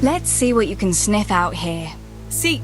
Let's see what you can sniff out here. Seek.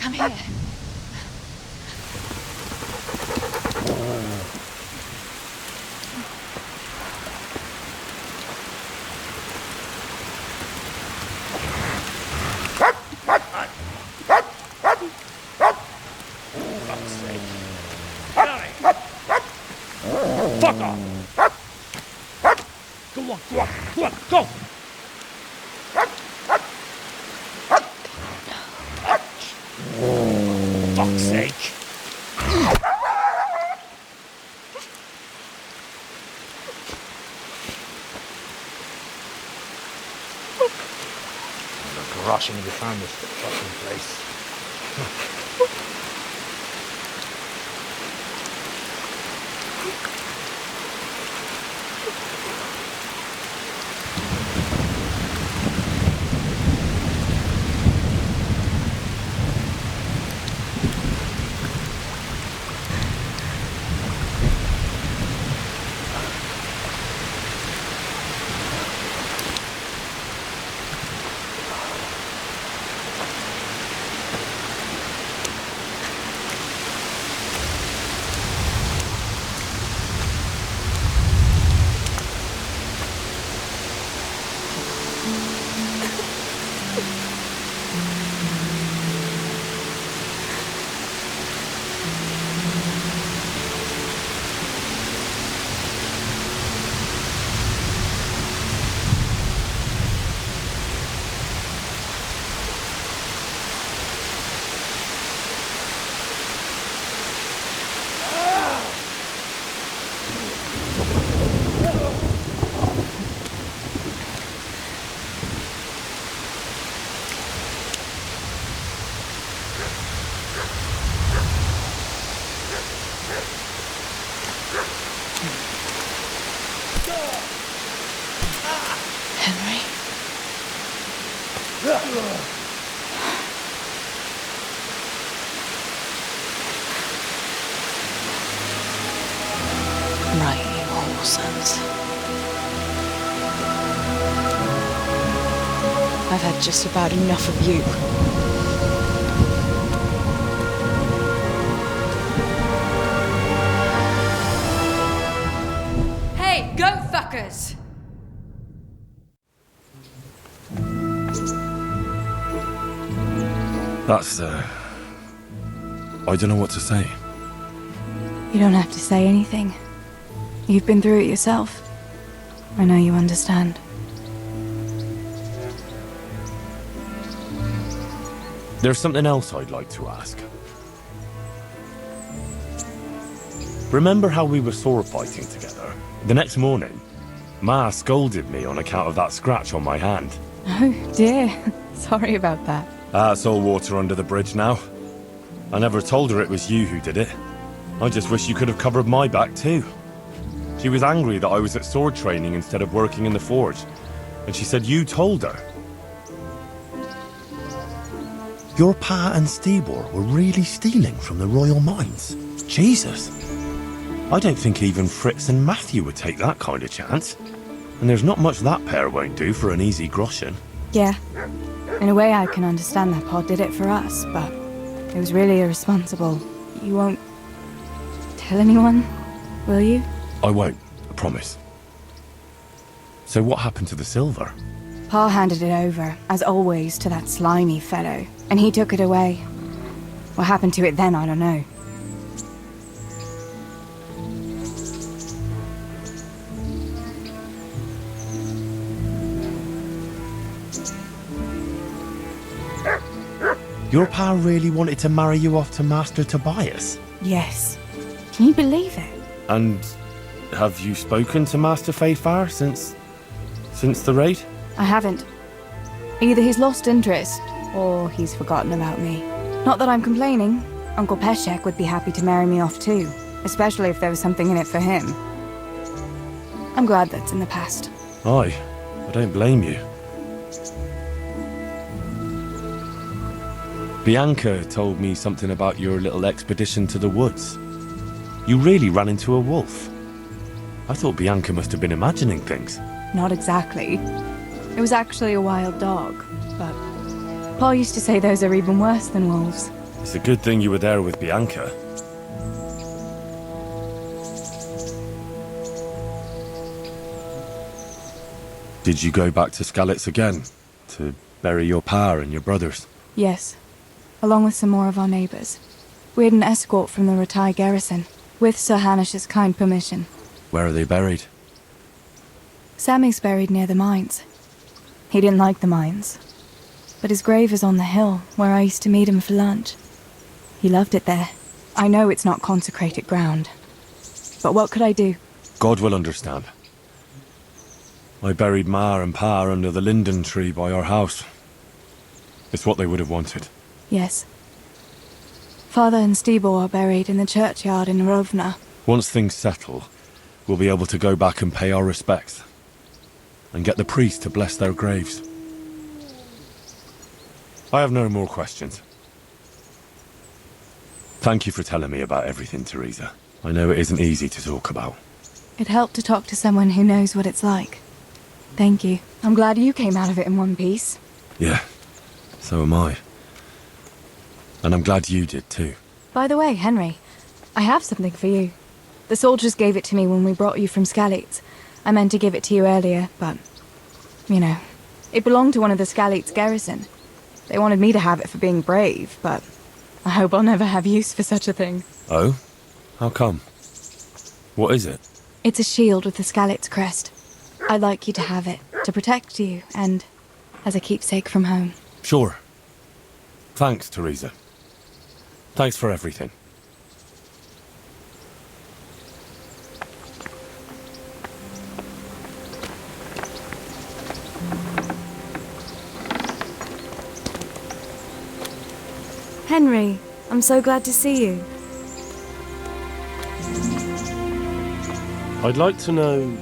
Come here. Fuck off! Go on, go on, go on, go! Fuck's sake! I'm rushing to find this fucking place. Right, you whole sons. I've had just about enough of you. Hey, go fuckers! That's, I don't know what to say. You don't have to say anything. You've been through it yourself. I know you understand. There's something else I'd like to ask. Remember how we were sword fighting together? The next morning, Ma scolded me on account of that scratch on my hand. Oh dear. Sorry about that. That's all water under the bridge now. I never told her it was you who did it. I just wish you could have covered my back too. She was angry that I was at sword training instead of working in the forge. And she said you told her. Your pa and Stibor were really stealing from the royal mines. Jesus. I don't think even Fritz and Matthew would take that kind of chance. And there's not much that pair won't do for an easy groschen. Yeah. In a way, I can understand that Pa did it for us, but it was really irresponsible. You won't tell anyone, will you? I won't, I promise. So what happened to the silver? Pa handed it over, as always, to that slimy fellow, and he took it away. What happened to it then, I don't know. Your pa really wanted to marry you off to Master Tobias? Yes. Can you believe it? And have you spoken to Master Fayfar since the raid? I haven't. Either he's lost interest, or he's forgotten about me. Not that I'm complaining. Uncle Peshek would be happy to marry me off too, especially if there was something in it for him. I'm glad that's in the past. Aye, I don't blame you. Bianca told me something about your little expedition to the woods. You really ran into a wolf. I thought Bianca must have been imagining things. Not exactly. It was actually a wild dog, but Pa used to say those are even worse than wolves. It's a good thing you were there with Bianca. Did you go back to Skalitz again? To bury your pa and your brothers? Yes, along with some more of our neighbours. We had an escort from the retired garrison, with Sir Hanish's kind permission. Where are they buried? Sammy's buried near the mines. He didn't like the mines, but his grave is on the hill where I used to meet him for lunch. He loved it there. I know it's not consecrated ground, but what could I do? God will understand. I buried Ma and Pa under the linden tree by our house. It's what they would have wanted. Yes. Father and Stebo are buried in the churchyard in Rovna. Once things settle, we'll be able to go back and pay our respects. And get the priest to bless their graves. I have no more questions. Thank you for telling me about everything, Teresa. I know it isn't easy to talk about. It helped to talk to someone who knows what it's like. Thank you. I'm glad you came out of it in one piece. Yeah, so am I. And I'm glad you did too. By the way, Henry, I have something for you. The soldiers gave it to me when we brought you from Skalitz. I meant to give it to you earlier, but, you know, it belonged to one of the Skalitz garrison. They wanted me to have it for being brave, but I hope I'll never have use for such a thing. Oh? How come? What is it? It's a shield with the Skalitz crest. I'd like you to have it, to protect you, and as a keepsake from home. Sure. Thanks, Teresa. Thanks for everything. Henry, I'm so glad to see you. I'd like to know...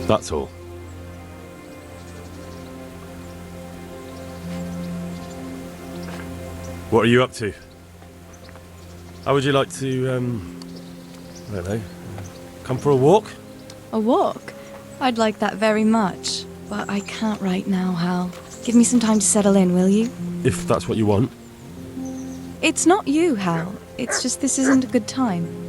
That's all. What are you up to? How would you like to, I don't know, come for a walk? A walk? I'd like that very much, but I can't right now, Hal. Give me some time to settle in, will you? If that's what you want. It's not you, Hal. It's just this isn't a good time.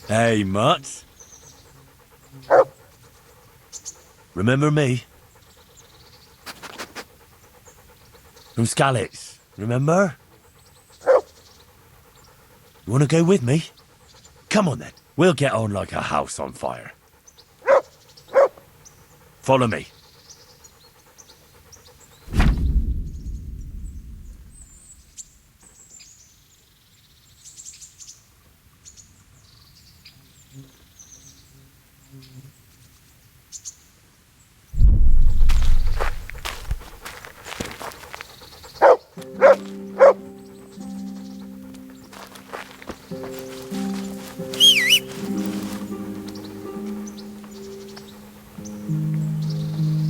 Hey, Mutt. Remember me? From Skalitz, remember? You wanna go with me? Come on then, we'll get on like a house on fire. Follow me.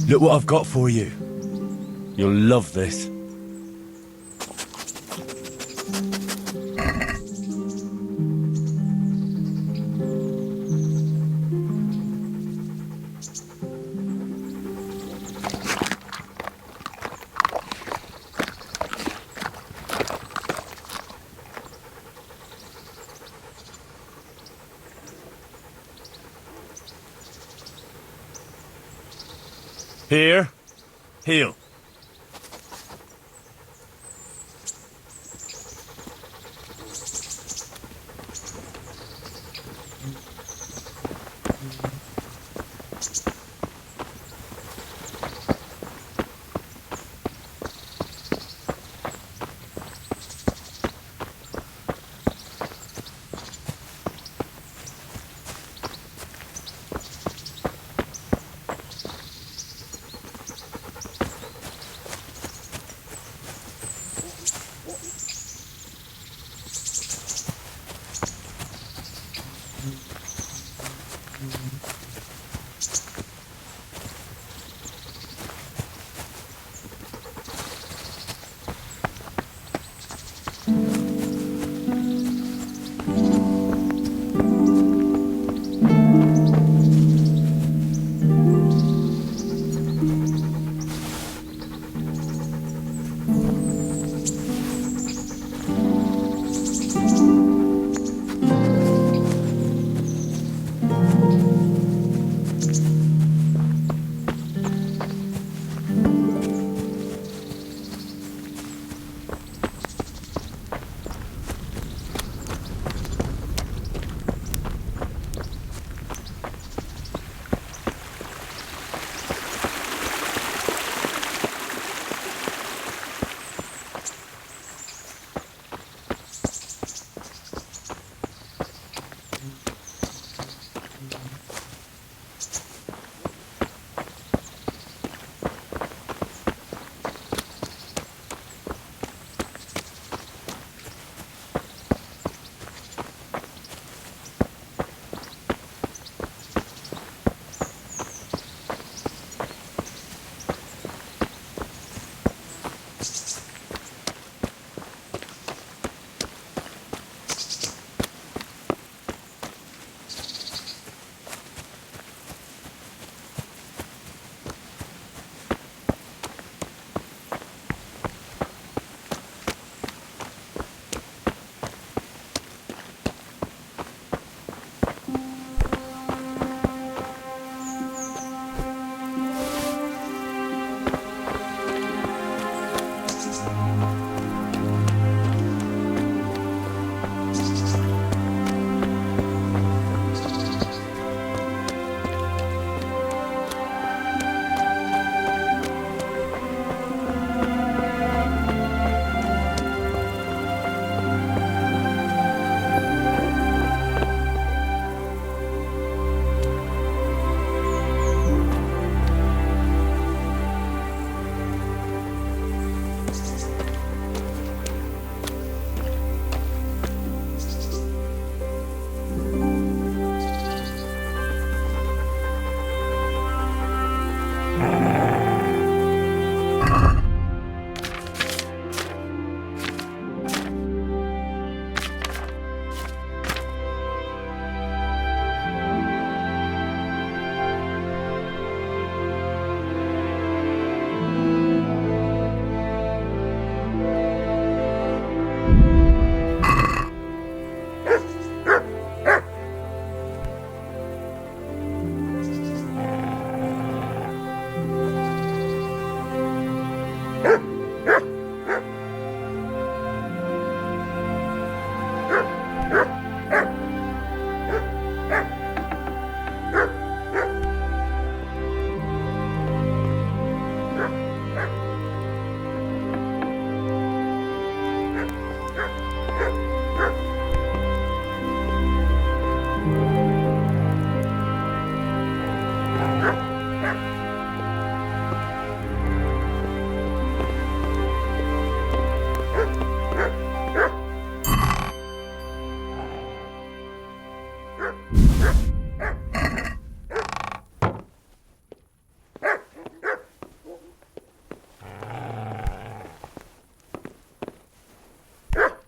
Look what I've got for you. You'll love this. Here. Heel.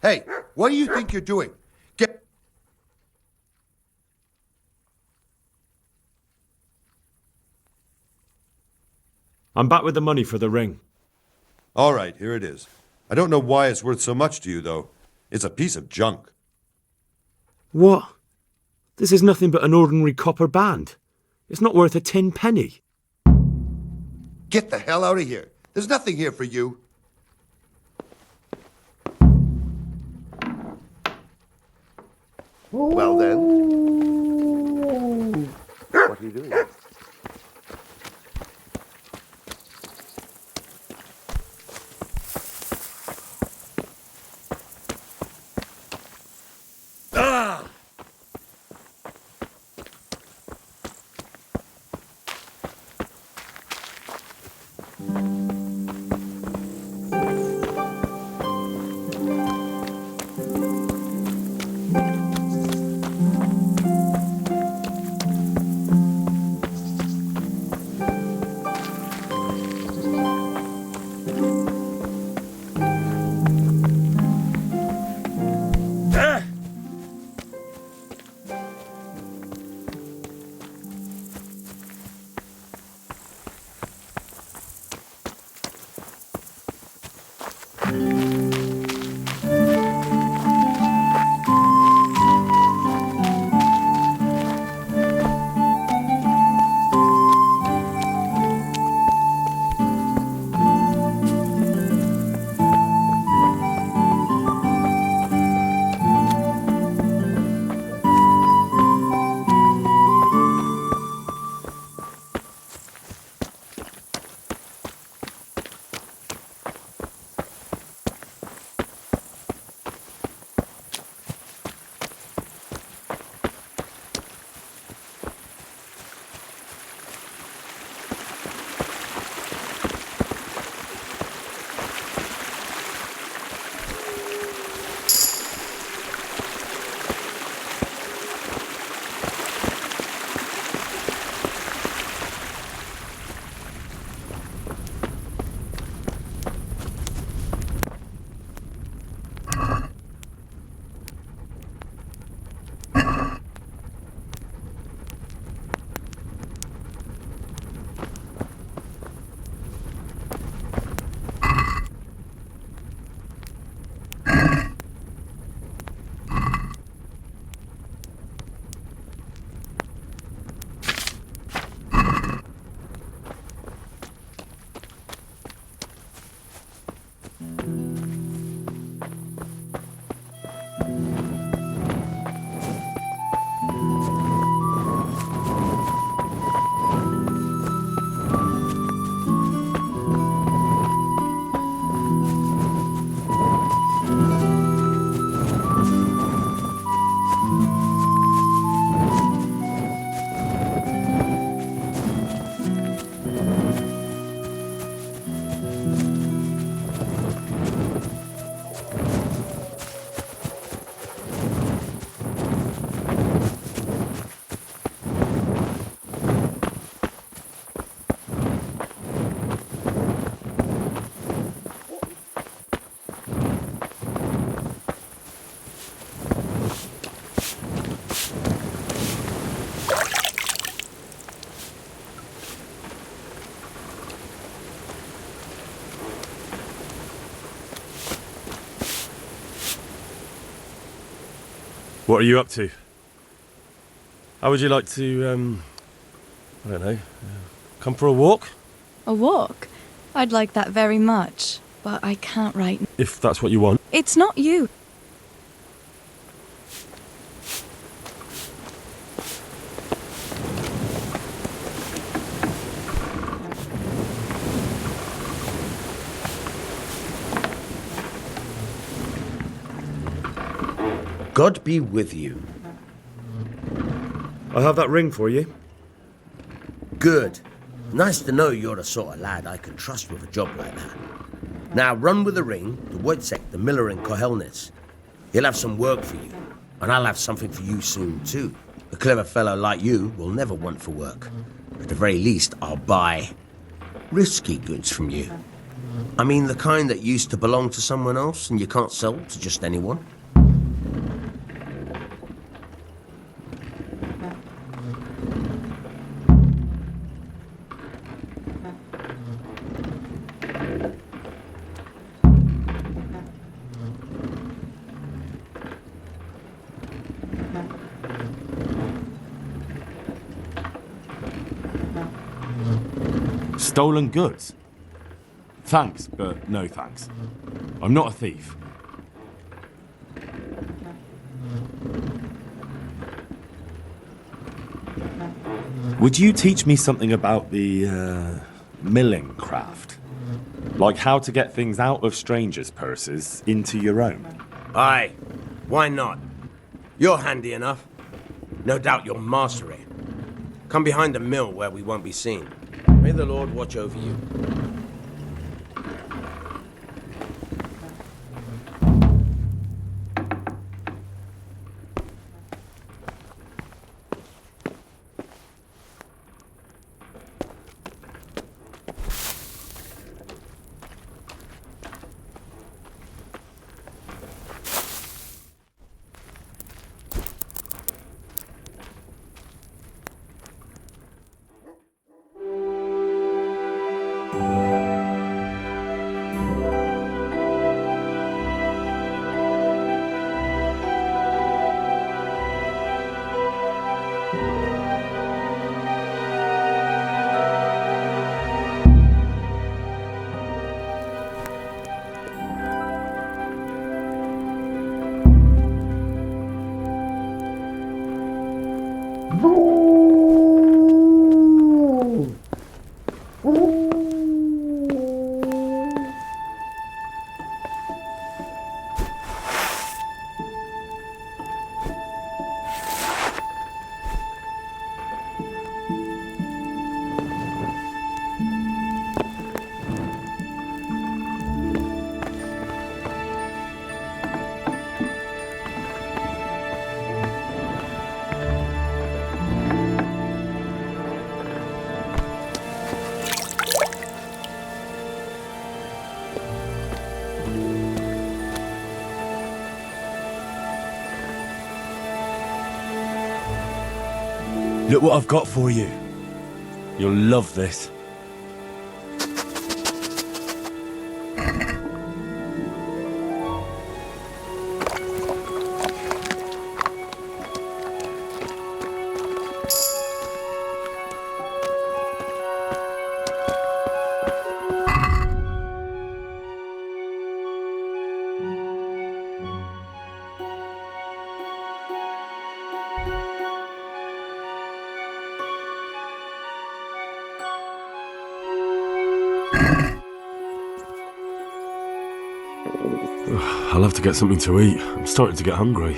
Hey, what do you think you're doing? Get... I'm back with the money for the ring. All right, here it is. I don't know why it's worth so much to you, though. It's a piece of junk. What? This is nothing but an ordinary copper band. It's not worth a 10 penny. Get the hell out of here. There's nothing here for you. Well then. What are you doing? What are you up to? How would you like to, I don't know, come for a walk? A walk? I'd like that very much, but I can't right now. If that's what you want. It's not you. God be with you. I have that ring for you. Good. Nice to know you're the sort of lad I can trust with a job like that. Now run with the ring to Wojciech, the miller in Kohelnitz. He'll have some work for you, and I'll have something for you soon too. A clever fellow like you will never want for work. At the very least, I'll buy risky goods from you. I mean the kind that used to belong to someone else and you can't sell to just anyone? Stolen goods? Thanks, but no thanks. I'm not a thief. Would you teach me something about the, milling craft? Like how to get things out of strangers' purses into your own? Aye, why not? You're handy enough. No doubt you'll master it. Come behind the mill where we won't be seen. May the Lord watch over you. Look what I've got for you. You'll love this. I'll have to get something to eat. I'm starting to get hungry.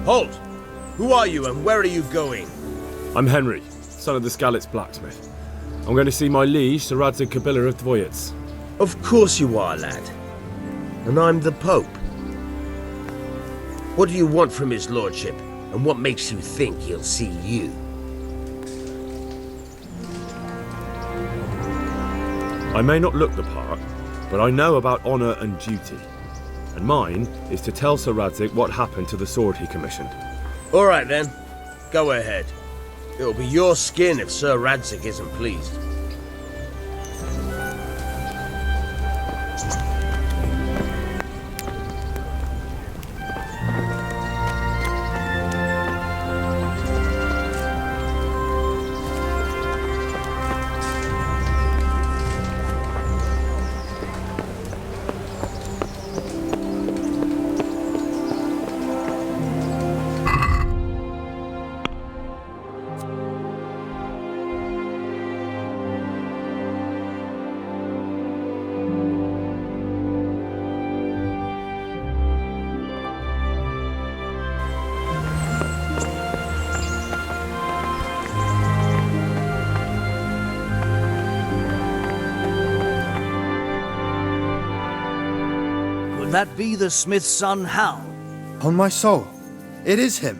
Halt! Who are you and where are you going? I'm Henry, son of the Skalitz blacksmith. I'm going to see my liege, Sir Radzig Kabiller of Dvoyets. Of course you are, lad. And I'm the Pope. What do you want from his lordship? And what makes you think he'll see you? I may not look the part, but I know about honour and duty. And mine is to tell Sir Radzig what happened to the sword he commissioned. All right then, go ahead. It'll be your skin if Sir Radzig isn't pleased. Could that be the smith's son, Hal? On my soul, it is him.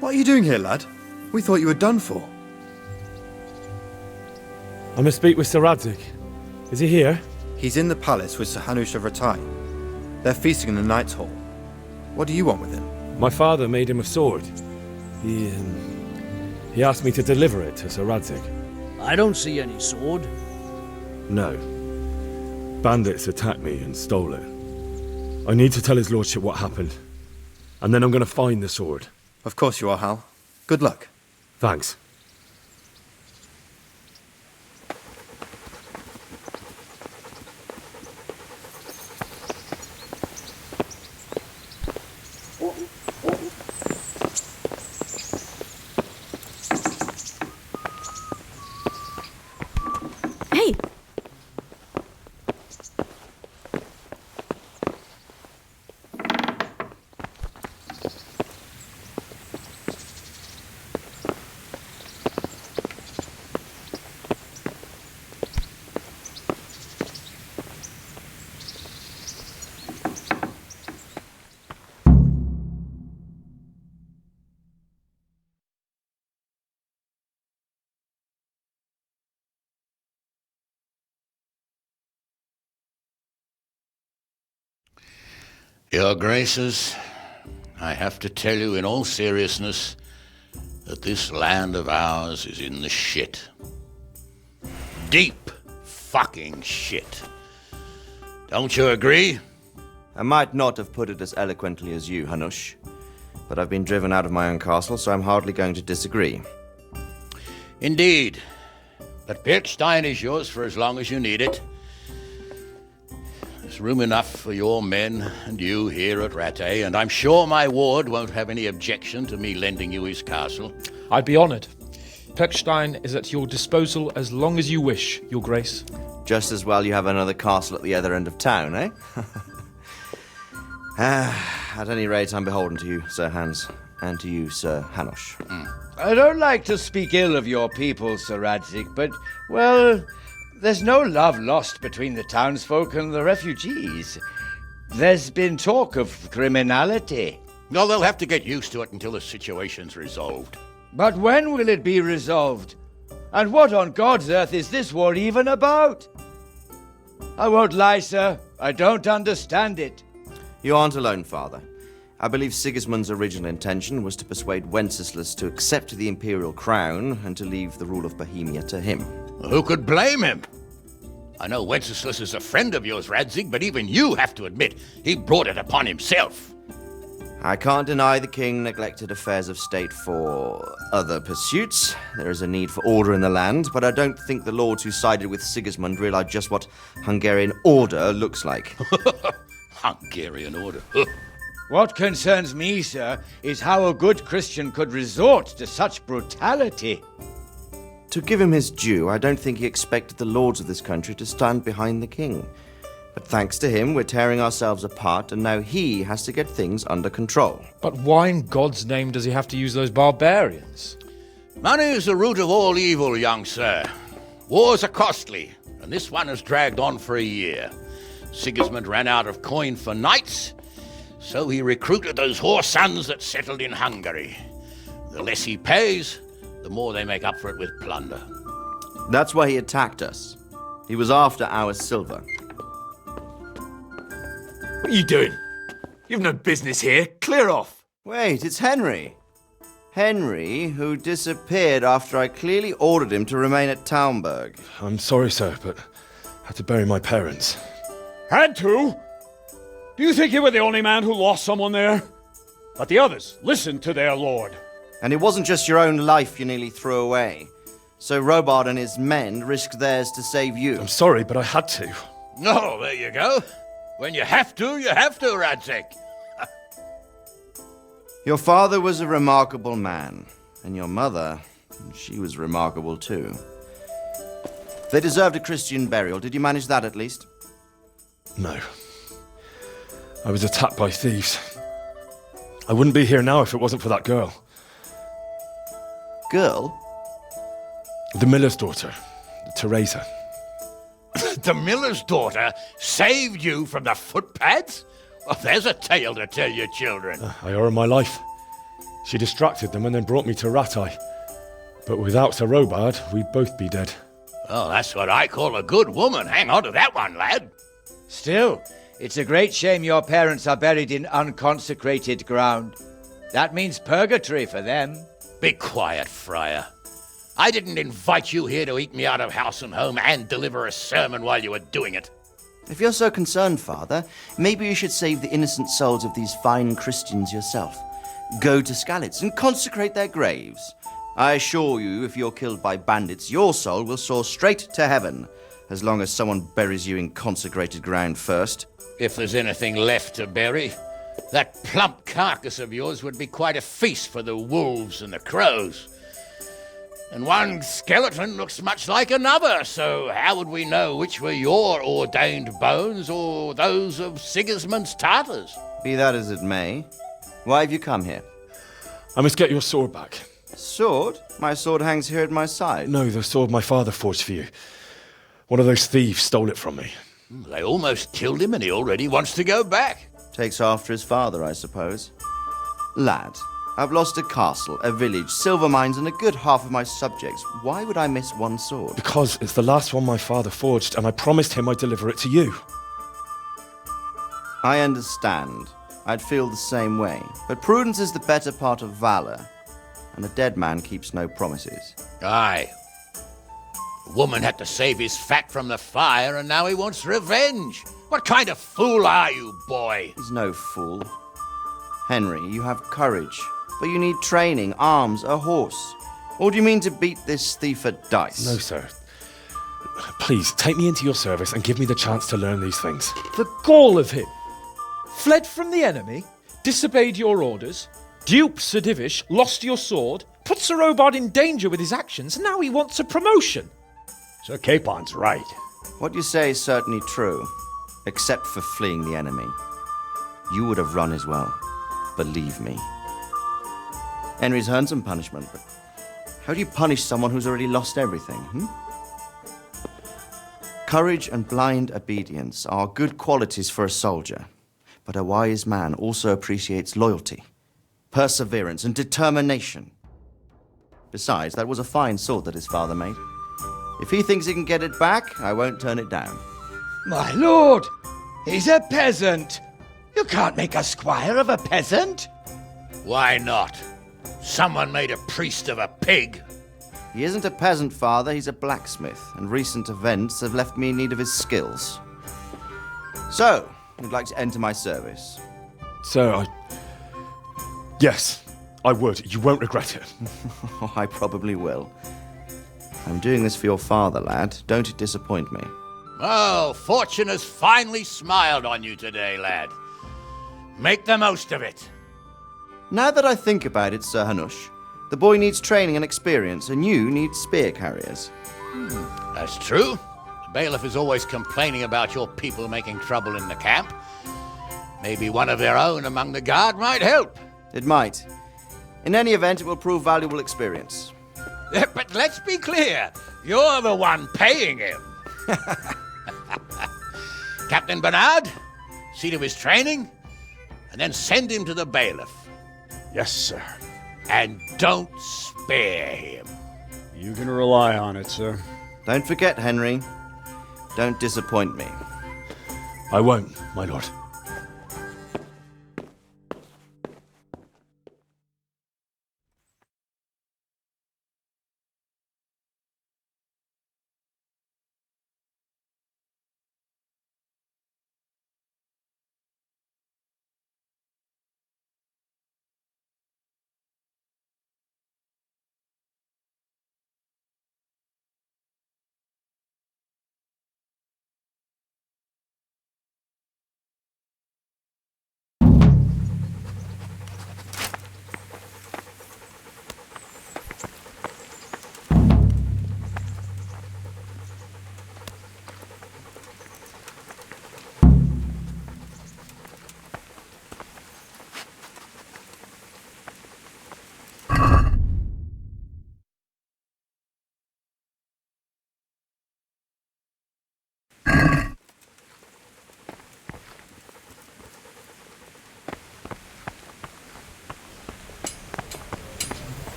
What are you doing here, lad? We thought you were done for. I must speak with Sir Radzig. Is he here? He's in the palace with Sir Hanush of Ratai. They're feasting in the Knight's Hall. What do you want with him? My father made him a sword. He asked me to deliver it to Sir Radzig. I don't see any sword. No. Bandits attacked me and stole it. I need to tell his lordship what happened. And then I'm going to find the sword. Of course you are, Hal. Good luck. Thanks. Hey! Your Graces, I have to tell you in all seriousness that this land of ours is in the shit. Deep fucking shit. Don't you agree? I might not have put it as eloquently as you, Hanush, but I've been driven out of my own castle, so I'm hardly going to disagree. Indeed. But Pirkstein is yours for as long as you need it. There's room enough for your men and you here at Rattay, and I'm sure my ward won't have any objection to me lending you his castle. I'd be honoured. Pirkstein is at your disposal as long as you wish, Your Grace. Just as well you have another castle at the other end of town, eh? At any rate, I'm beholden to you, Sir Hans, and to you, Sir Hanush. I don't like to speak ill of your people, Sir Radzig, but, well, there's no love lost between the townsfolk and the refugees. There's been talk of criminality. Well, they'll have to get used to it until the situation's resolved. But when will it be resolved? And what on God's earth is this war even about? I won't lie, sir. I don't understand it. You aren't alone, Father. I believe Sigismund's original intention was to persuade Wenceslas to accept the imperial crown and to leave the rule of Bohemia to him. Who could blame him? I know Wenceslas is a friend of yours, Radzig, but even you have to admit he brought it upon himself. I can't deny the king neglected affairs of state for other pursuits. There is a need for order in the land, but I don't think the lords who sided with Sigismund realized just what Hungarian order looks like. Hungarian order? What concerns me, sir, is how a good Christian could resort to such brutality. To give him his due, I don't think he expected the lords of this country to stand behind the king. But thanks to him, we're tearing ourselves apart, and now he has to get things under control. But why in God's name does he have to use those barbarians? Money is the root of all evil, young sir. Wars are costly, and this one has dragged on for a year. Sigismund ran out of coin for knights, so he recruited those whore sons that settled in Hungary. The less he pays, the more they make up for it with plunder. That's why he attacked us. He was after our silver. What are you doing? You've no business here. Clear off. Wait, it's Henry. Henry, who disappeared after I clearly ordered him to remain at Townburg. I'm sorry, sir, but I had to bury my parents. Had to? Do you think you were the only man who lost someone there? But the others listened to their lord. And it wasn't just your own life you nearly threw away. So Robard and his men risked theirs to save you. I'm sorry, but I had to. Oh, there you go. When you have to, Radzig. Your father was a remarkable man, and your mother, she was remarkable too. They deserved a Christian burial. Did you manage that at least? No. I was attacked by thieves. I wouldn't be here now if it wasn't for that girl. Girl? The miller's daughter, Teresa. The miller's daughter saved you from the footpads? Well, there's a tale to tell your children. I owe her my life. She distracted them and then brought me to Rattay. But without Sir Robard, we'd both be dead. Oh, that's what I call a good woman. Hang on to that one, lad. Still, it's a great shame your parents are buried in unconsecrated ground. That means purgatory for them. Be quiet, friar. I didn't invite you here to eat me out of house and home and deliver a sermon while you were doing it. If you're so concerned, Father, maybe you should save the innocent souls of these fine Christians yourself. Go to Skalitz and consecrate their graves. I assure you, if you're killed by bandits, your soul will soar straight to heaven, as long as someone buries you in consecrated ground first. If there's anything left to bury, that plump carcass of yours would be quite a feast for the wolves and the crows. And one skeleton looks much like another, so how would we know which were your ordained bones or those of Sigismund's Tartars? Be that as it may, why have you come here? I must get your sword back. Sword? My sword hangs here at my side. No, the sword my father forged for you. One of those thieves stole it from me. They almost killed him and he already wants to go back. Takes after his father, I suppose. Lad, I've lost a castle, a village, silver mines, and a good half of my subjects. Why would I miss one sword? Because it's the last one my father forged, and I promised him I'd deliver it to you. I understand. I'd feel the same way. But prudence is the better part of valor, and a dead man keeps no promises. Aye. The woman had to save his fat from the fire, and now he wants revenge. What kind of fool are you, boy? He's no fool. Henry, you have courage, but you need training, arms, a horse. Or do you mean to beat this thief at dice? No, sir. Please, take me into your service and give me the chance to learn these things. The gall of him! Fled from the enemy, disobeyed your orders, duped Sir Divish, lost your sword, put Sir Robard in danger with his actions, and now he wants a promotion. Sir Capon's right. What you say is certainly true, except for fleeing the enemy. You would have run as well. Believe me. Henry's earned some punishment, but how do you punish someone who's already lost everything, Courage and blind obedience are good qualities for a soldier, but a wise man also appreciates loyalty, perseverance, and determination. Besides, that was a fine sword that his father made. If he thinks he can get it back, I won't turn it down. My lord, he's a peasant. You can't make a squire of a peasant. Why not? Someone made a priest of a pig. He isn't a peasant, Father. He's a blacksmith, and recent events have left me in need of his skills. So, you'd like to enter my service? Sir, Yes, I would. You won't regret it. I probably will. I'm doing this for your father, lad. Don't disappoint me. Oh, fortune has finally smiled on you today, lad. Make the most of it. Now that I think about it, Sir Hanush, the boy needs training and experience, and you need spear carriers. That's true. Bailiff is always complaining about your people making trouble in the camp. Maybe one of their own among the guard might help. It might. In any event, it will prove valuable experience. But let's be clear, you're the one paying him. Captain Bernard, see to his training, and then send him to the bailiff. Yes, sir. And don't spare him. You can rely on it, sir. Don't forget, Henry. Don't disappoint me. I won't, my lord.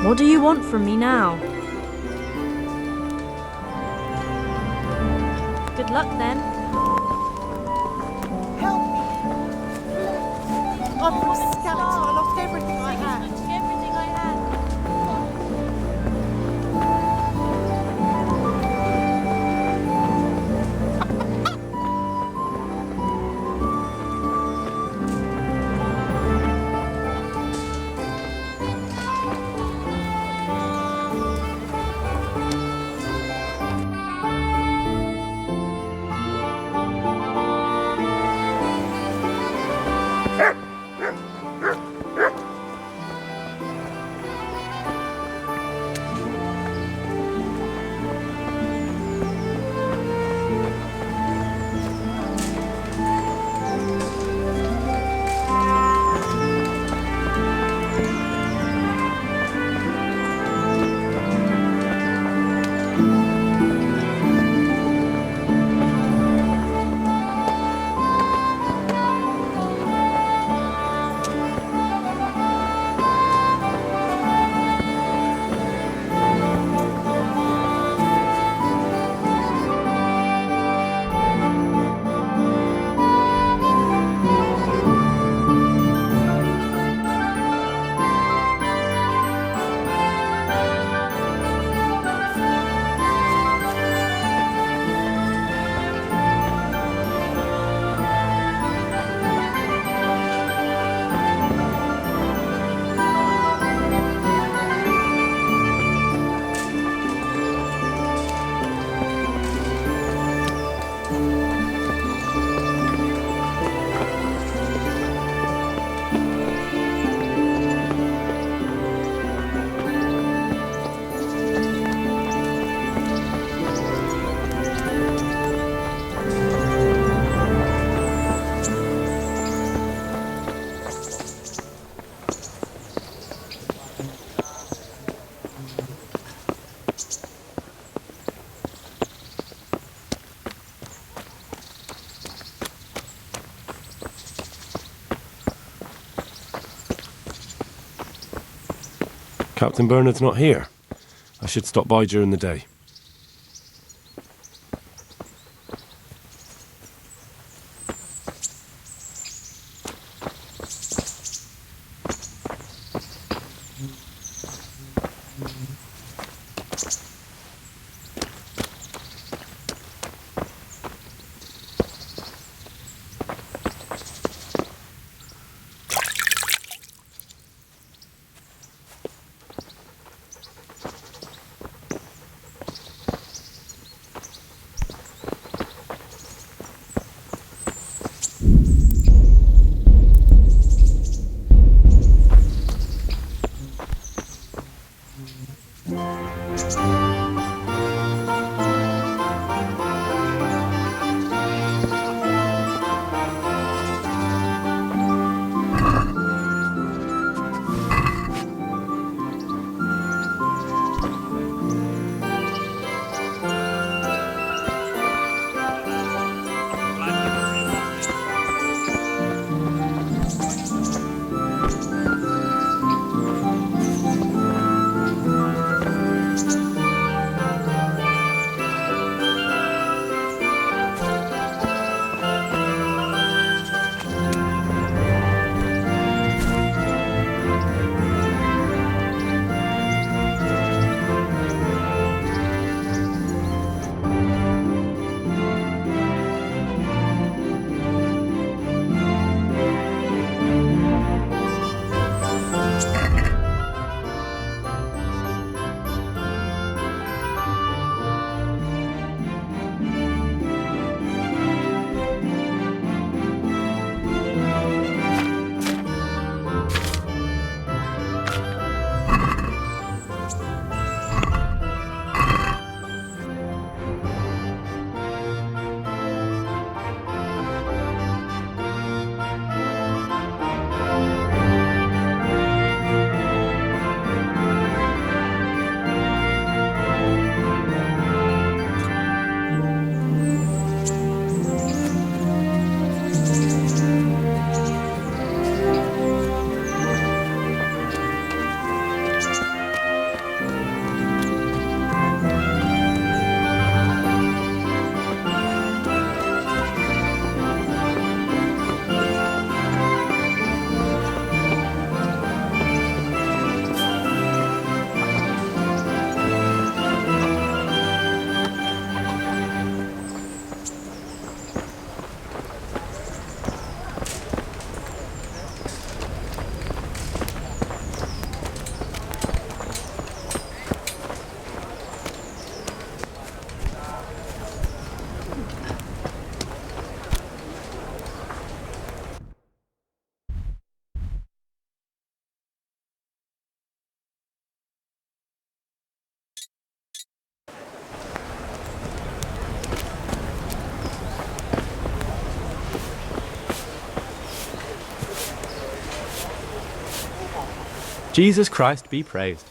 What do you want from me now? Good luck then. Help me! I'm from Scouts. I lost everything I had. Captain Bernard's not here. I should stop by during the day. Jesus Christ be praised.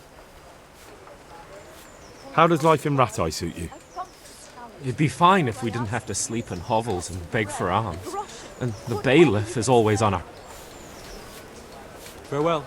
How does life in Rattay suit you? It'd be fine if we didn't have to sleep in hovels and beg for alms. And the bailiff is always on our... Farewell.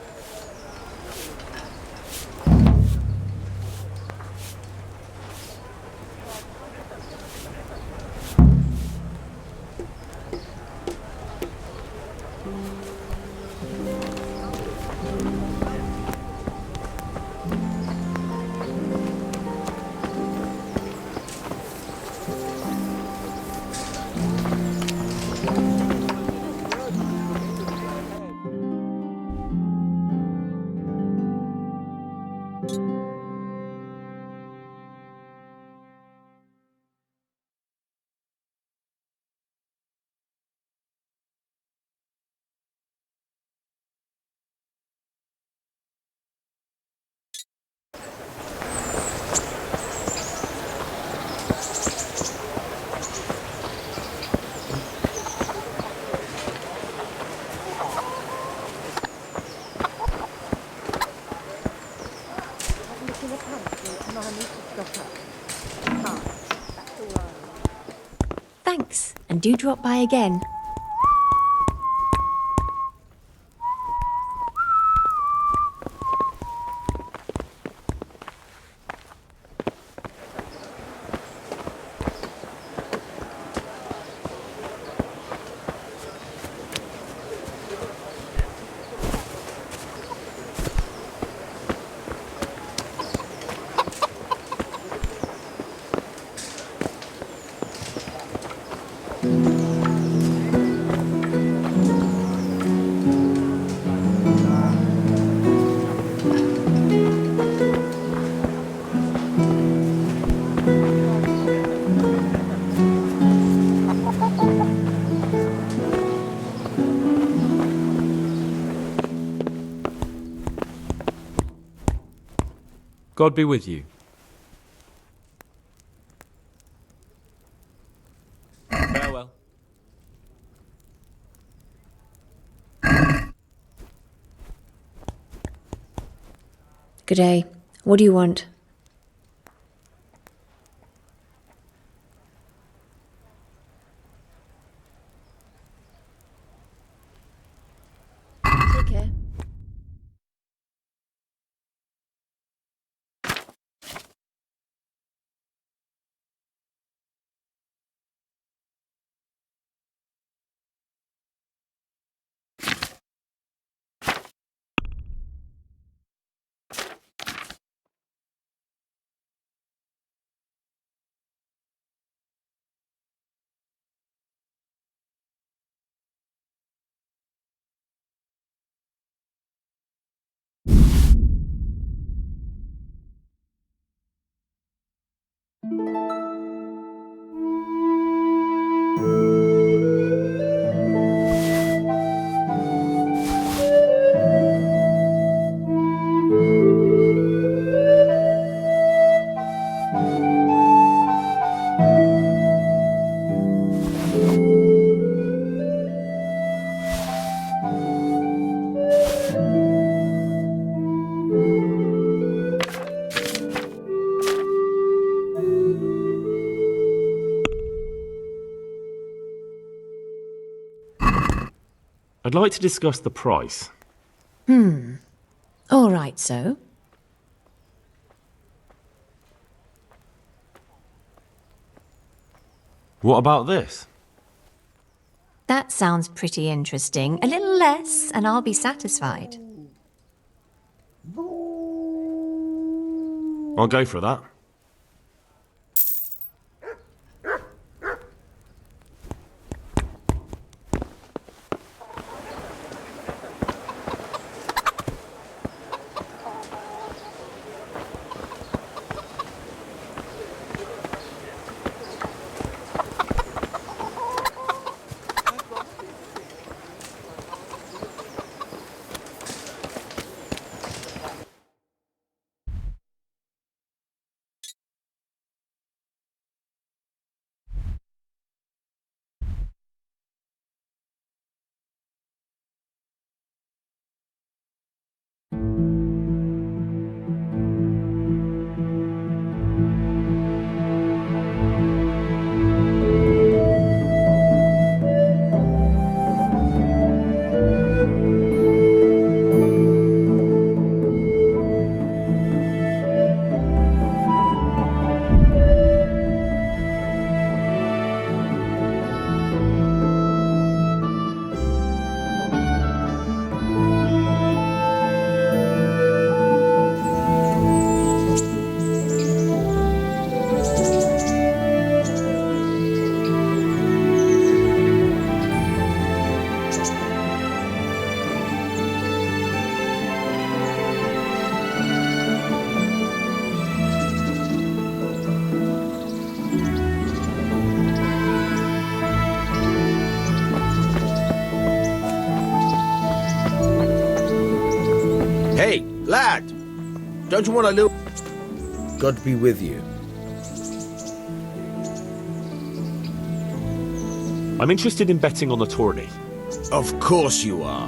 Thanks, and do drop by again. God be with you. Farewell. Good day. What do you want? Take care. I'd like to discuss the price. All right, so. What about this? That sounds pretty interesting. A little less, and I'll be satisfied. I'll go for that. Hey, lad! Don't you want a little... God be with you. I'm interested in betting on the tourney. Of course you are.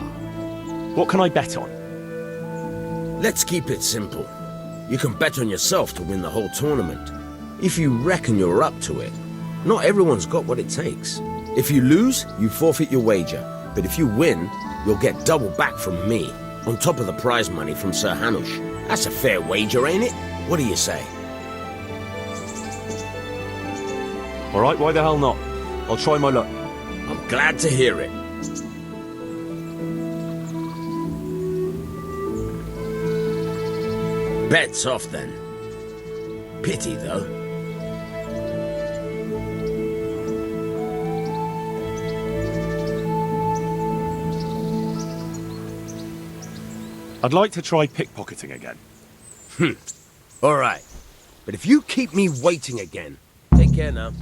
What can I bet on? Let's keep it simple. You can bet on yourself to win the whole tournament. If you reckon you're up to it. Not everyone's got what it takes. If you lose, you forfeit your wager. But if you win, you'll get double back from me, on top of the prize money from Sir Hanush. That's a fair wager, ain't it? What do you say? All right, why the hell not? I'll try my luck. I'm glad to hear it. Bet's off then. Pity, though. I'd like to try pickpocketing again. All right. But if you keep me waiting again, take care now.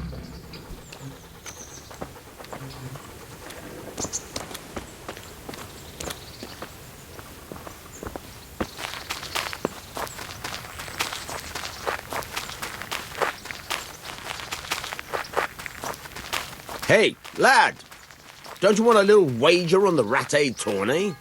Hey, lad! Don't you want a little wager on the Rattay tourney?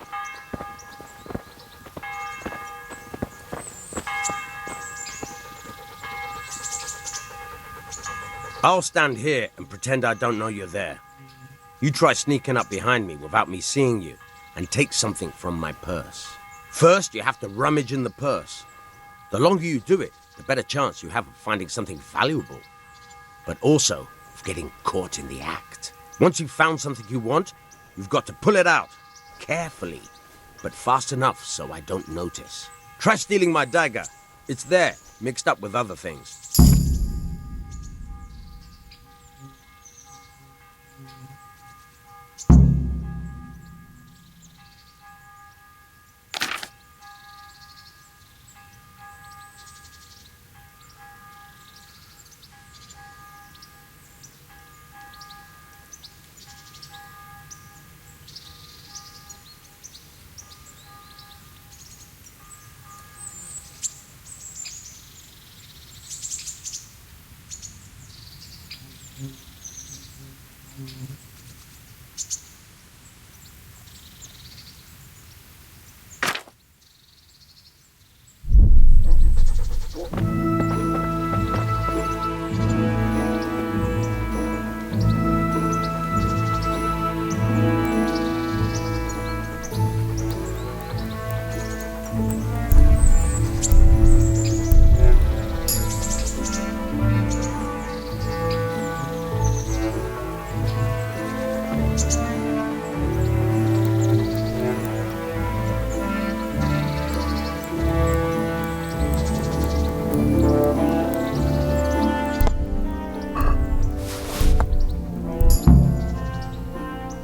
I'll stand here and pretend I don't know you're there. You try sneaking up behind me without me seeing you, and take something from my purse. First, you have to rummage in the purse. The longer you do it, the better chance you have of finding something valuable. But also, of getting caught in the act. Once you've found something you want, you've got to pull it out. Carefully, but fast enough so I don't notice. Try stealing my dagger. It's there, mixed up with other things.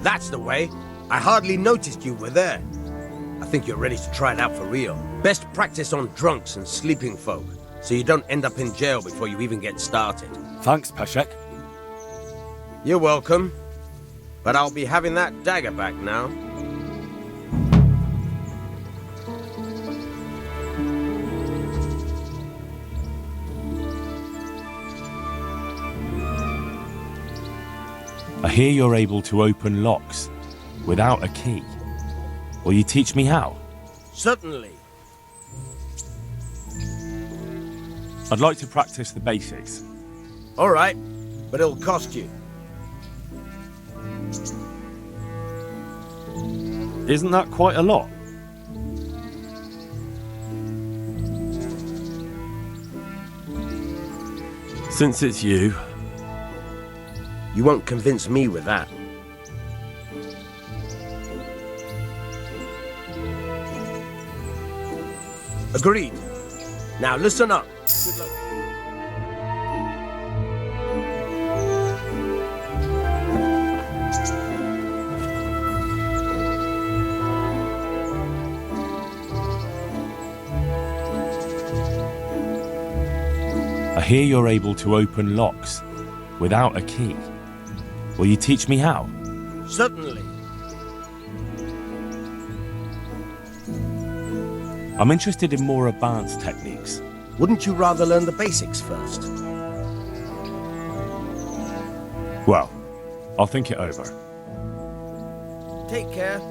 That's the way. I hardly noticed you were there. I think you're ready to try it out for real. Best practice on drunks and sleeping folk, so you don't end up in jail before you even get started. Thanks, Peshek. You're welcome. But I'll be having that dagger back now. I hear you're able to open locks without a key. Will you teach me how? Certainly. I'd like to practice the basics. All right, but it'll cost you. Isn't that quite a lot? Since it's you... You won't convince me with that. Agreed. Now listen up. Good luck. I hear you're able to open locks without a key. Will you teach me how? Certainly. I'm interested in more advanced techniques. Wouldn't you rather learn the basics first? Well, I'll think it over. Take care.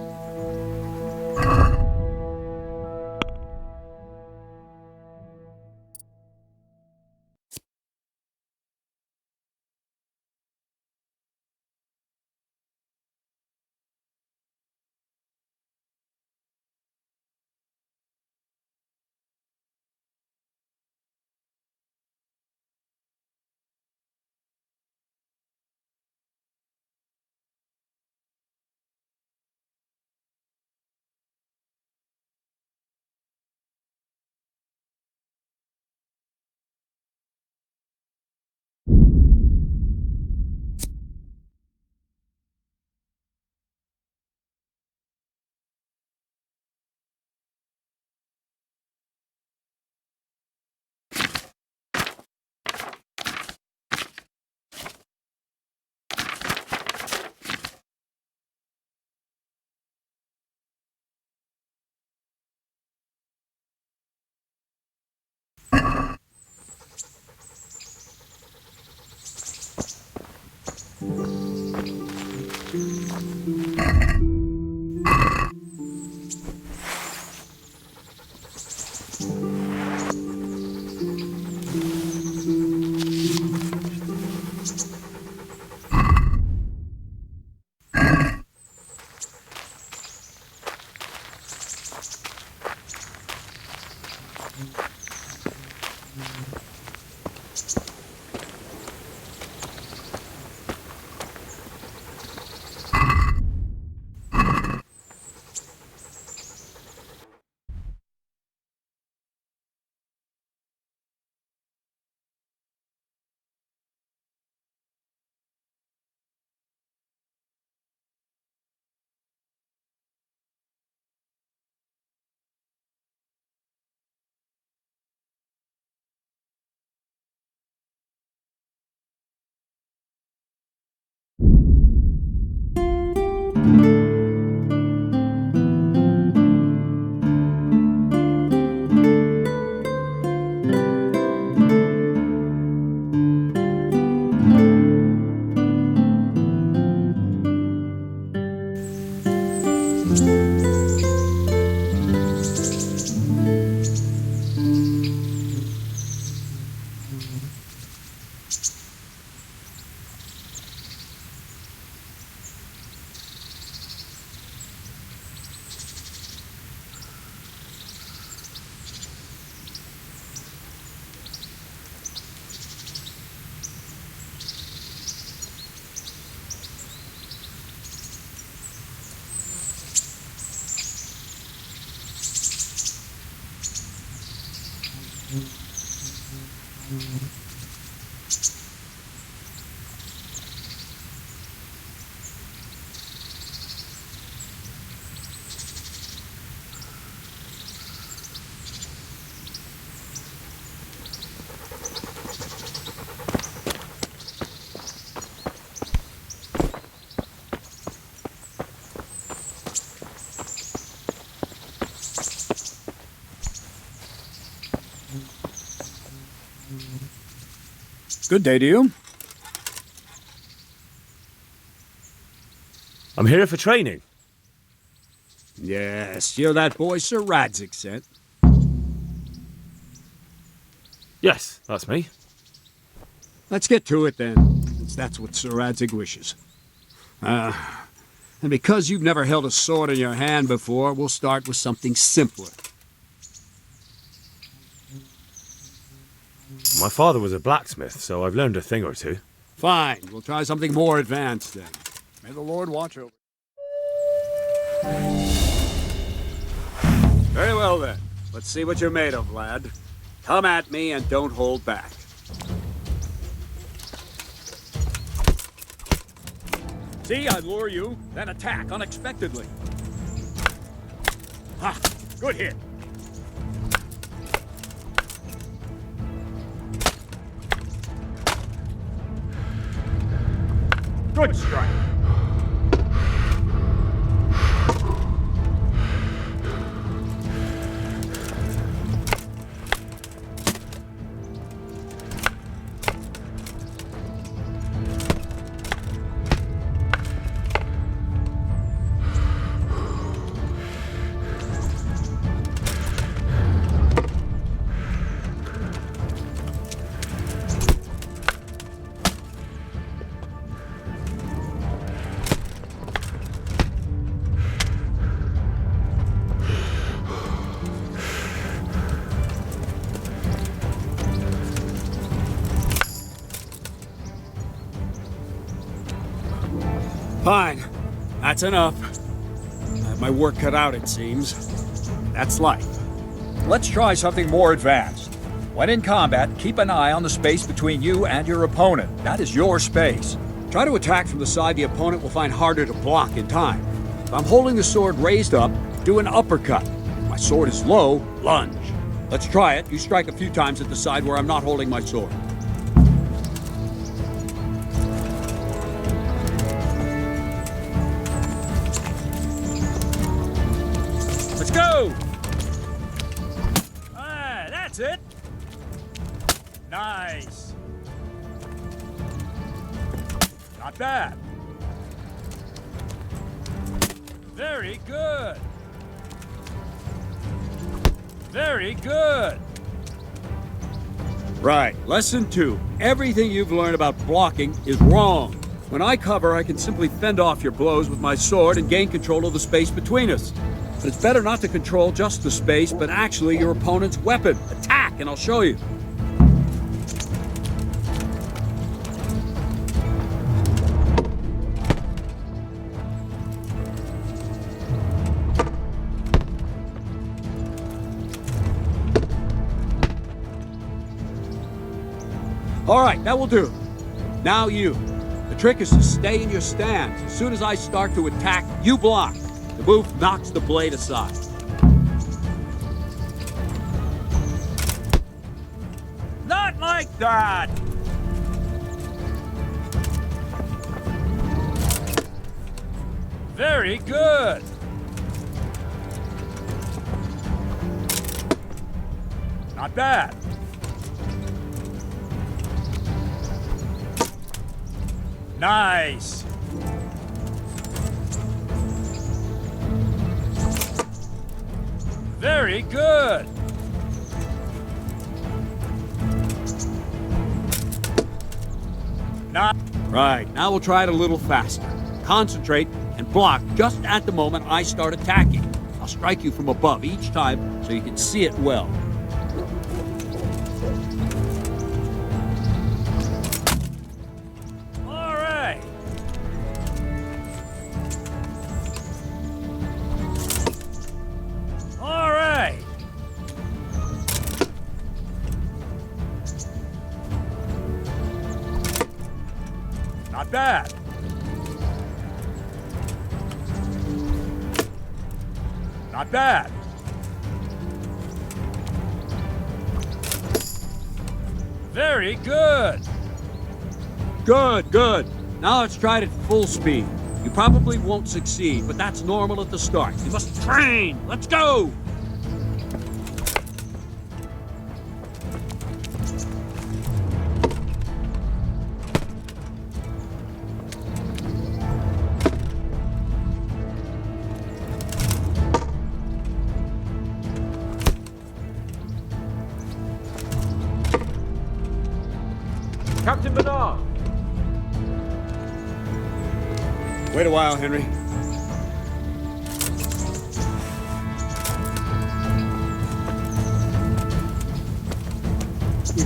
Good day to you. I'm here for training. Yes, you're that boy Sir Radzig sent. Yes, that's me. Let's get to it then, since that's what Sir Radzig wishes. And because you've never held a sword in your hand before, we'll start with something simpler. My father was a blacksmith, so I've learned a thing or two. Fine, we'll try something more advanced then. May the Lord watch over. Very well then. Let's see what you're made of, lad. Come at me and don't hold back. See, I lure you, then attack unexpectedly. Ha! Good hit. Good strike. Fine. That's enough. I have my work cut out, it seems. That's life. Let's try something more advanced. When in combat, keep an eye on the space between you and your opponent. That is your space. Try to attack from the side the opponent will find harder to block in time. If I'm holding the sword raised up, do an uppercut. If my sword is low, lunge. Let's try it. You strike a few times at the side where I'm not holding my sword. Let's go! Ah, that's it! Nice! Not bad. Very good. Very good. Right, lesson 2. Everything you've learned about blocking is wrong. When I cover, I can simply fend off your blows with my sword and gain control of the space between us. But it's better not to control just the space, but actually your opponent's weapon. Attack, and I'll show you. All right, that will do. Now you. The trick is to stay in your stance. As soon as I start to attack, you block. The move knocks the blade aside. Not like that! Very good! Not bad. Nice! Very good! Right, now we'll try it a little faster. Concentrate and block just at the moment I start attacking. I'll strike you from above each time so you can see it well. Not bad. Not bad. Very good. Good, good. Now let's try it at full speed. You probably won't succeed, but that's normal at the start. You must train. Let's go. Captain Bernard! Wait a while, Henry.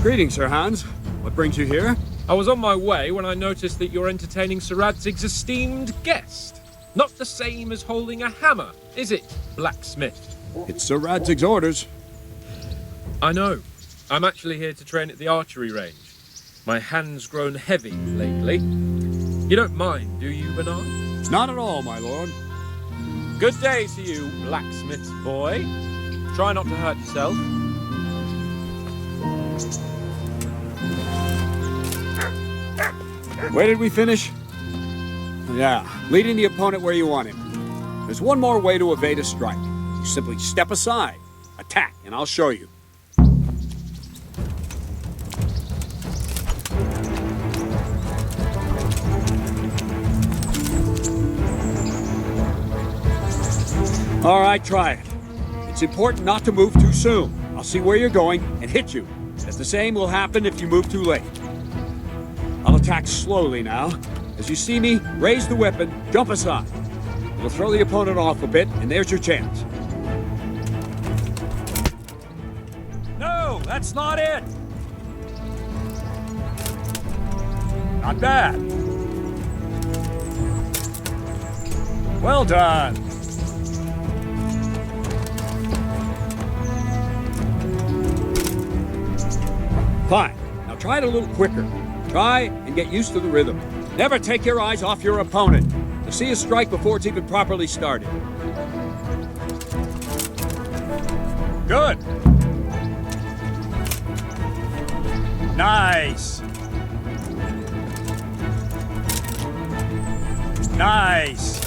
Greetings, Sir Hans. What brings you here? I was on my way when I noticed that you're entertaining Sir Radzig's esteemed guest. Not the same as holding a hammer, is it, blacksmith? It's Sir Radzig's orders. I know. I'm actually here to train at the archery range. My hand's grown heavy lately. You don't mind, do you, Bernard? Not at all, my lord. Good day to you, blacksmith's boy. Try not to hurt yourself. Where did we finish? Yeah, leading the opponent where you want him. There's one more way to evade a strike. You simply step aside, attack, and I'll show you. All right, try it. It's important not to move too soon. I'll see where you're going and hit you. As the same will happen if you move too late. I'll attack slowly now. As you see me, raise the weapon, jump aside. It'll throw the opponent off a bit, and there's your chance. No, that's not it! Not bad. Well done. Fine. Now try it a little quicker. Try and get used to the rhythm. Never take your eyes off your opponent. To see a strike before it's even properly started. Good. Nice. Nice.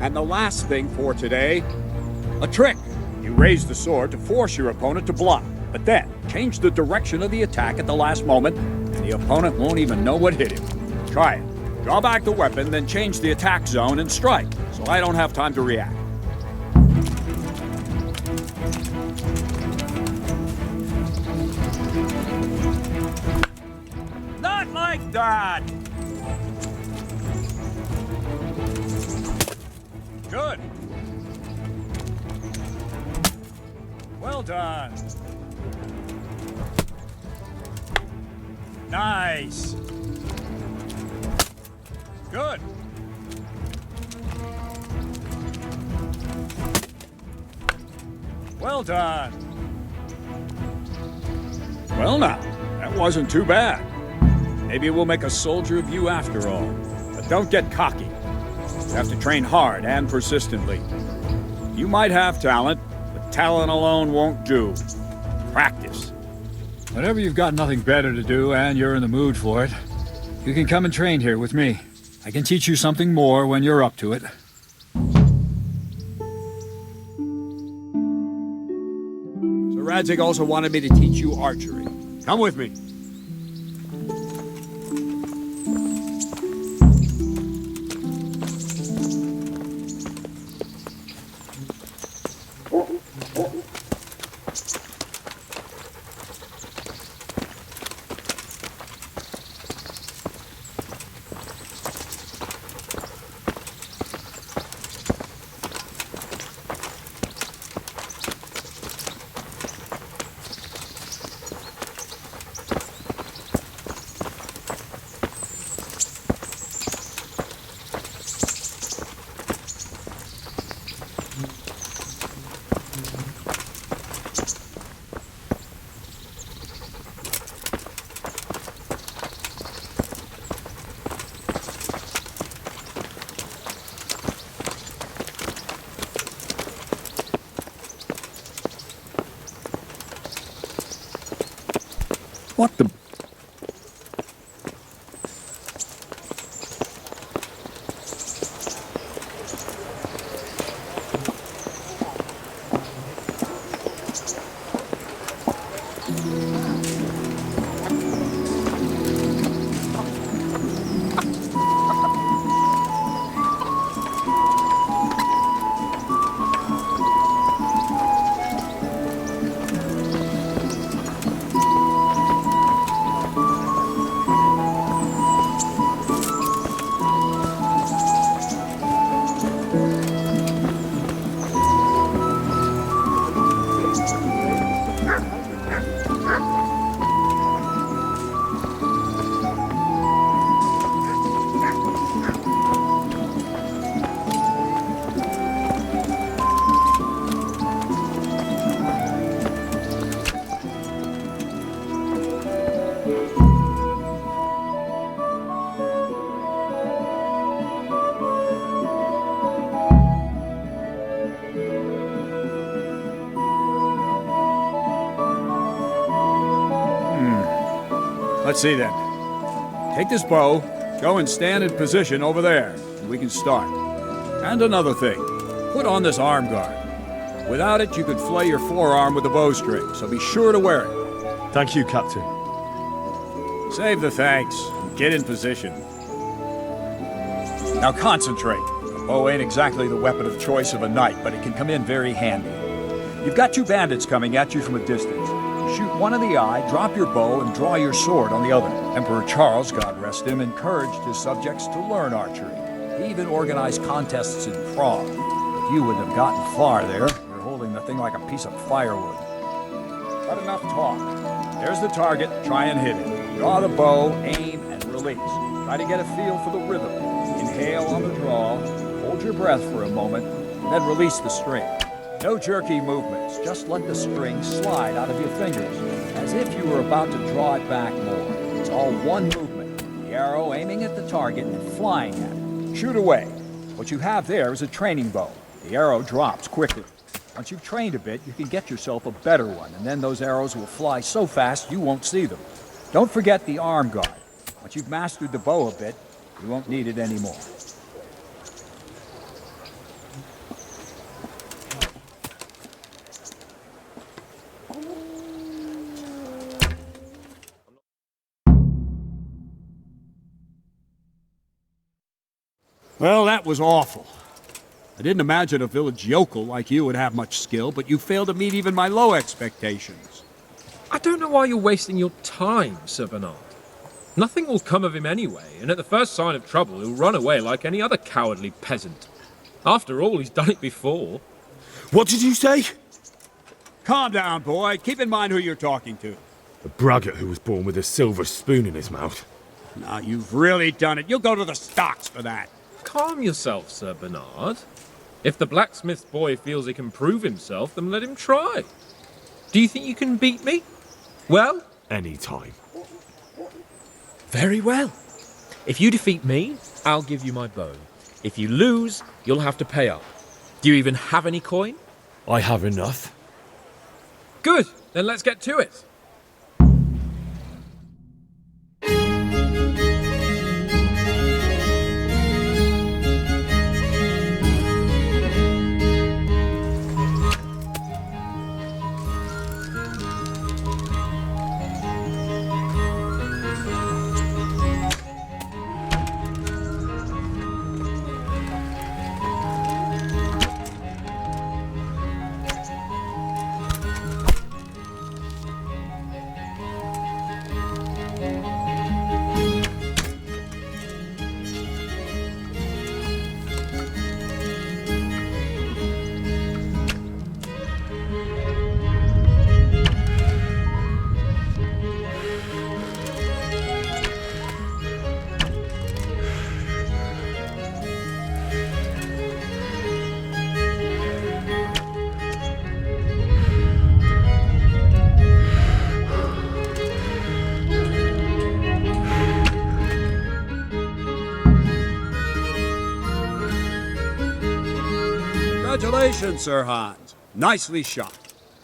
And the last thing for today, a trick. You raise the sword to force your opponent to block. But then, change the direction of the attack at the last moment, and the opponent won't even know what hit him. Try it. Draw back the weapon, then change the attack zone and strike, so I don't have time to react. Not like that! Good. Well done. Nice. Good. Well done. Well now, that wasn't too bad. Maybe we'll make a soldier of you after all. But don't get cocky. You have to train hard and persistently. You might have talent, but talent alone won't do. Practice. Whenever you've got nothing better to do and you're in the mood for it, you can come and train here with me. I can teach you something more when you're up to it. So Radzig also wanted me to teach you archery. Come with me. What the... Let's see then. Take this bow, go and stand in position over there, and we can start. And another thing, put on this arm guard. Without it, you could flay your forearm with a bowstring, so be sure to wear it. Thank you, Captain. Save the thanks. Get in position. Now concentrate. A bow ain't exactly the weapon of choice of a knight, but it can come in very handy. You've got two bandits coming at you from a distance. Shoot one in the eye, drop your bow, and draw your sword on the other. Emperor Charles, God rest him, encouraged his subjects to learn archery. He even organized contests in Prague. If you wouldn't have gotten far there, you're holding the thing like a piece of firewood. But enough talk. There's the target. Try and hit it. Draw the bow, aim, and release. Try to get a feel for the rhythm. Inhale on the draw, hold your breath for a moment, then release the string. No jerky movements, just let the string slide out of your fingers, as if you were about to draw it back more. It's all one movement, the arrow aiming at the target and flying at it. Shoot away. What you have there is a training bow. The arrow drops quickly. Once you've trained a bit, you can get yourself a better one, and then those arrows will fly so fast you won't see them. Don't forget the arm guard. Once you've mastered the bow a bit, you won't need it anymore. Well, that was awful. I didn't imagine a village yokel like you would have much skill, but you failed to meet even my low expectations. I don't know why you're wasting your time, Sir Bernard. Nothing will come of him anyway, and at the first sign of trouble, he'll run away like any other cowardly peasant. After all, he's done it before. What did you say? Calm down, boy. Keep in mind who you're talking to. A braggart who was born with a silver spoon in his mouth. Now, you've really done it. You'll go to the stocks for that. Calm yourself, Sir Bernard. If the blacksmith's boy feels he can prove himself, then let him try. Do you think you can beat me? Well? Any time. Very well. If you defeat me, I'll give you my bow. If you lose, you'll have to pay up. Do you even have any coin? I have enough. Good, then let's get to it. Congratulations, Sir Hans. Nicely shot.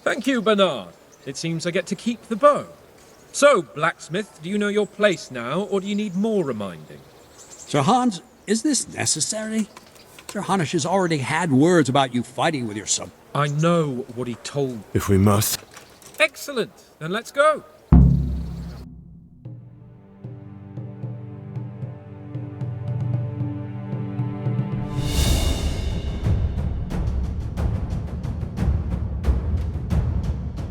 Thank you, Bernard. It seems I get to keep the bow. So, blacksmith, do you know your place now, or do you need more reminding? Sir Hans, is this necessary? Sir Hanush has already had words about you fighting with your son. I know what he told. If we must. Excellent. Then let's go.